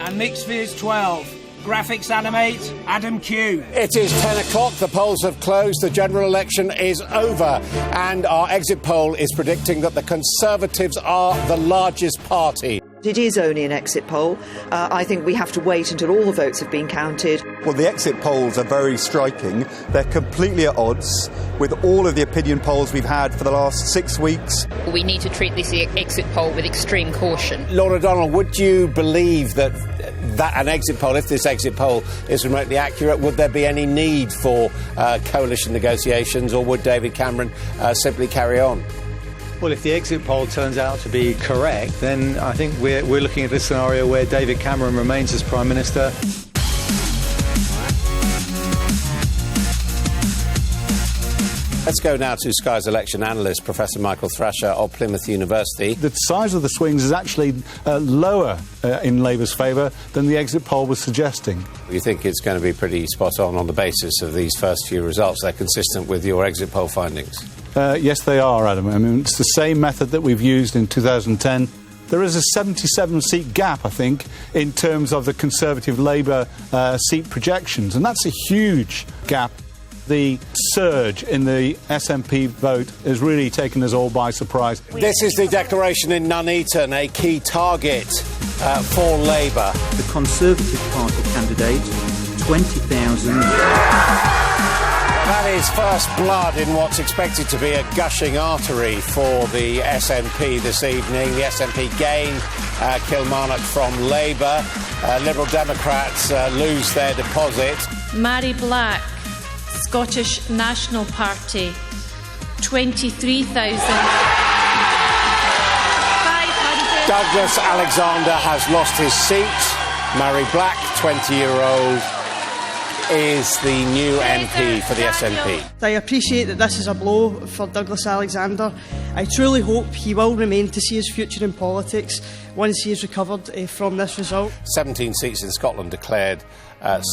And Mixed Fears 12. Graphics animate, Adam Q. It is 10 o'clock, the polls have closed, the general election is over, and our exit poll is predicting that the Conservatives are the largest party. It is only an exit poll. I think we have to wait until all the votes have been counted. Well, the exit polls are very striking. They're completely at odds with all of the opinion polls we've had for the last 6 weeks. We need to treat this exit poll with extreme caution. Lord O'Donnell, would you believe that an exit poll, if this exit poll is remotely accurate, would there be any need for coalition negotiations, or would David Cameron simply carry on? Well, if the exit poll turns out to be correct, then I think we're looking at a scenario where David Cameron remains as Prime Minister. Let's go now to Sky's election analyst, Professor Michael Thrasher of Plymouth University. The size of the swings is actually lower in Labour's favour than the exit poll was suggesting. You think it's going to be pretty spot on the basis of these first few results? They're consistent with your exit poll findings? Yes, they are, Adam. I mean, it's the same method that we've used in 2010. There is a 77-seat gap, I think, in terms of the Conservative-Labour seat projections, and that's a huge gap. The surge in the SNP vote has really taken us all by surprise. This is the declaration in Nuneaton, a key target for Labour. The Conservative Party candidate, 20,000. That is first blood in what's expected to be a gushing artery for the SNP this evening. The SNP gain Kilmarnock from Labour. Liberal Democrats lose their deposit. Mary Black, Scottish National Party, 23,500. Douglas Alexander has lost his seat. Mary Black, 20-year-old, is the new MP for the SNP. I appreciate that this is a blow for Douglas Alexander. I truly hope he will remain to see his future in politics once he is recovered from this result. 17 seats in Scotland declared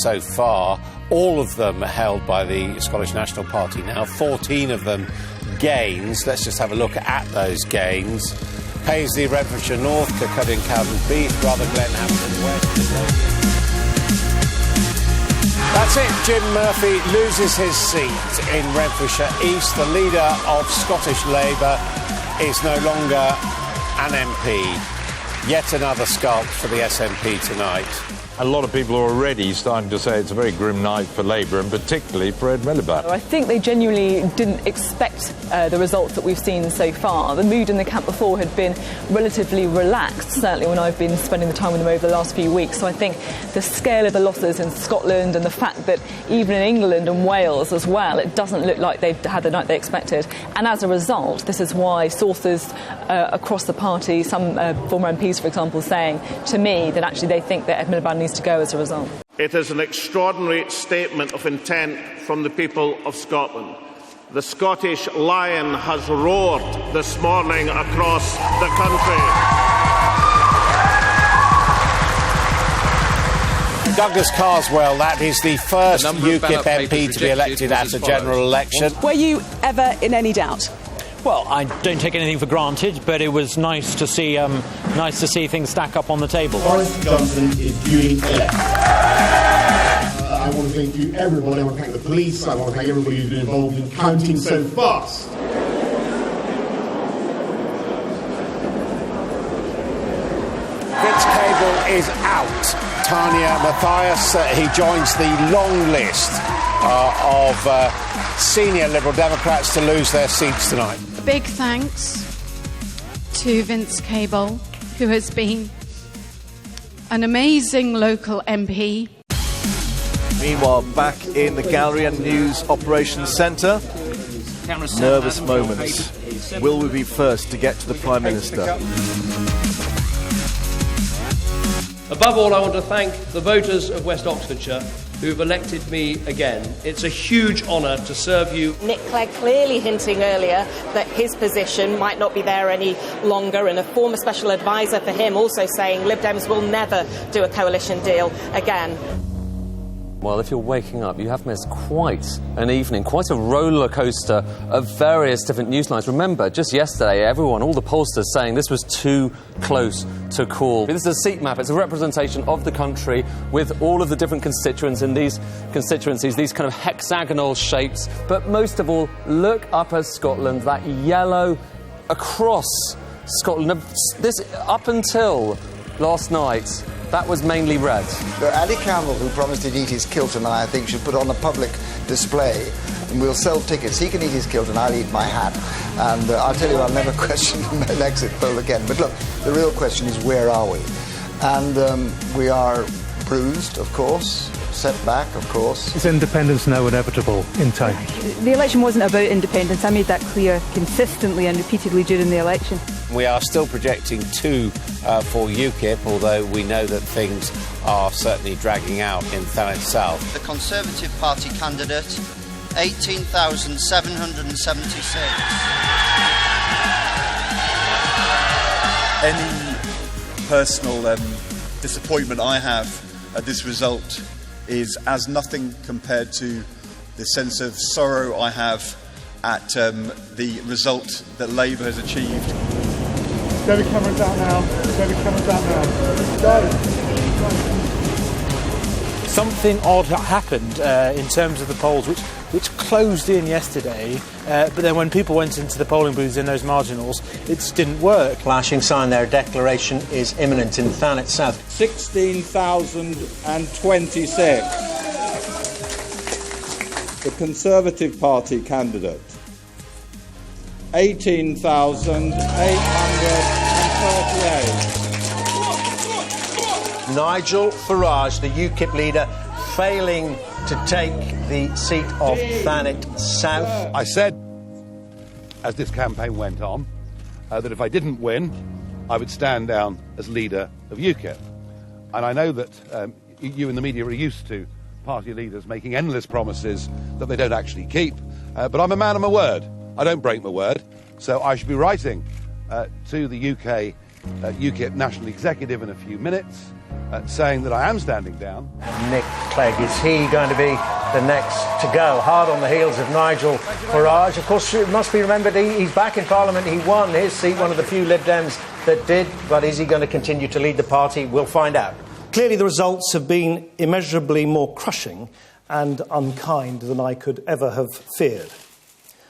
so far, all of them held by the Scottish National Party now, 14 of them gains. Let's just have a look at those gains. Paisley, Renfrewshire North, Kirkcudbright and Cowden Beath, Rother, Glenhampton West. That's it. Jim Murphy loses his seat in Renfrewshire East. The leader of Scottish Labour is no longer an MP. Yet another scalp for the SNP tonight. A lot of people are already starting to say it's a very grim night for Labour, and particularly for Ed Miliband. I think they genuinely didn't expect the results that we've seen so far. The mood in the camp before had been relatively relaxed, certainly when I've been spending the time with them over the last few weeks. So I think the scale of the losses in Scotland and the fact that even in England and Wales as well, it doesn't look like they've had the night they expected. And as a result, this is why sources across the party, some former MPs, for example, saying to me that actually they think that Ed Miliband needs to go as a result. It is an extraordinary statement of intent from the people of Scotland. The Scottish lion has roared this morning across the country. Douglas Carswell, that is the first UKIP MP to be elected at a general election. Were you ever in any doubt? Well, I don't take anything for granted, but it was nice to see things stack up on the table. Boris Johnson is duly elected. I want to thank you, everybody. I want to thank the police. I want to thank everybody who's been involved in counting so fast. Vince Cable is out. Tanya Mathias, he joins the long list of senior Liberal Democrats to lose their seats tonight. Big thanks to Vince Cable, who has been an amazing local MP. Meanwhile, back in the Gallery and News Operations Centre, nervous moments. Will we be first to get to the Prime Minister? Above all, I want to thank the voters of West Oxfordshire who have elected me again. It's a huge honour to serve you. Nick Clegg clearly hinting earlier that his position might not be there any longer, and a former special advisor for him also saying Lib Dems will never do a coalition deal again. Well, if you're waking up, you have missed quite an evening, quite a roller coaster of various different news lines. Remember, just yesterday, all the pollsters saying this was too close to call. This is a seat map. It's a representation of the country with all of the different constituents in these constituencies, these kind of hexagonal shapes. But most of all, look up at Scotland, that yellow across Scotland. This, up until last night, that was mainly red. Andy Campbell, who promised he'd eat his kilt tonight, I think should put on a public display, and we'll sell tickets. He can eat his kilt and I'll eat my hat. And I'll tell you, I'll never question an exit poll again. But look, the real question is, where are we? And we are bruised, of course, set back, of course. Is independence now inevitable in time? The election wasn't about independence. I made that clear consistently and repeatedly during the election. We are still projecting 2 for UKIP, although we know that things are certainly dragging out in Thanet South. The Conservative Party candidate, 18,776. Any personal disappointment I have at this result is as nothing compared to the sense of sorrow I have at the result that Labour has achieved. David Cameron's out now. David Cameron's out now. Go. Something odd happened in terms of the polls, which closed in yesterday, but then when people went into the polling booths in those marginals, it just didn't work. Flashing sign there, declaration is imminent in Thanet South. 16,026. The Conservative Party candidate, 18,838. Nigel Farage, the UKIP leader, failing to take the seat of Thanet South. I said, as this campaign went on, that if I didn't win, I would stand down as leader of UKIP. And I know that you in the media are used to party leaders making endless promises that they don't actually keep. But I'm a man of my word. I don't break my word. So I should be writing to the UK UKIP National Executive in a few minutes, saying that I am standing down. And Nick Clegg, is he going to be the next to go? Hard on the heels of Nigel Farage. Of course, it must be remembered he's back in Parliament. He won his seat, one of the few Lib Dems that did. But is he going to continue to lead the party? We'll find out. Clearly, the results have been immeasurably more crushing and unkind than I could ever have feared.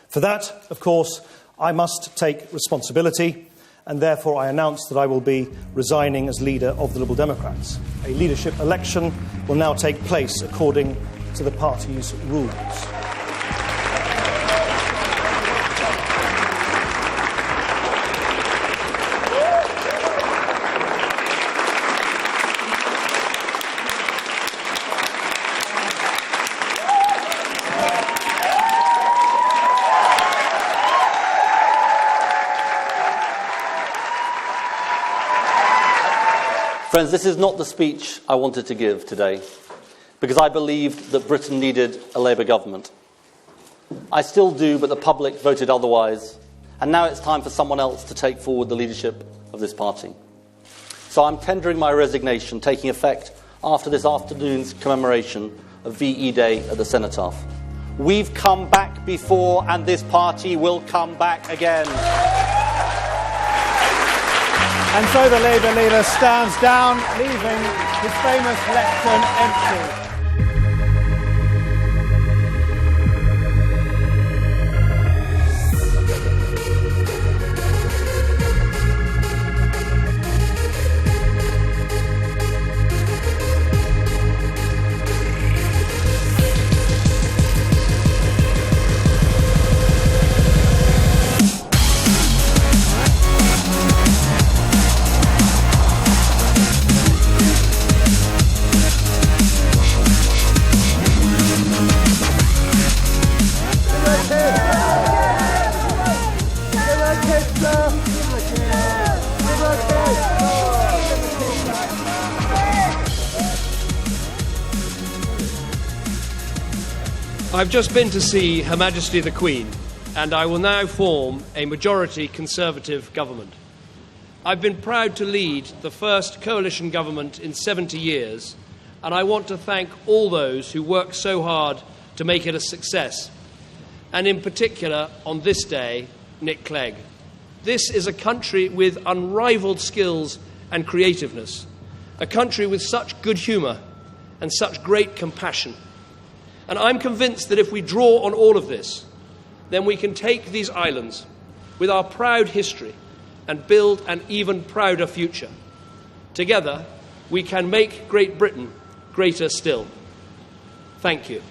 For that, of course, I must take responsibility, and therefore I announce that I will be resigning as leader of the Liberal Democrats. A leadership election will now take place according to the party's rules. Friends, this is not the speech I wanted to give today, because I believed that Britain needed a Labour government. I still do, but the public voted otherwise, and now it's time for someone else to take forward the leadership of this party. So I'm tendering my resignation, taking effect after this afternoon's commemoration of VE Day at the Cenotaph. We've come back before, and this party will come back again. And so the Labour leader stands down, leaving his famous lectern empty. I've just been to see Her Majesty the Queen, and I will now form a majority Conservative government. I've been proud to lead the first coalition government in 70 years, and I want to thank all those who worked so hard to make it a success, and in particular, on this day, Nick Clegg. This is a country with unrivalled skills and creativeness, a country with such good humour and such great compassion. And I'm convinced that if we draw on all of this, then we can take these islands with our proud history and build an even prouder future. Together, we can make Great Britain greater still. Thank you.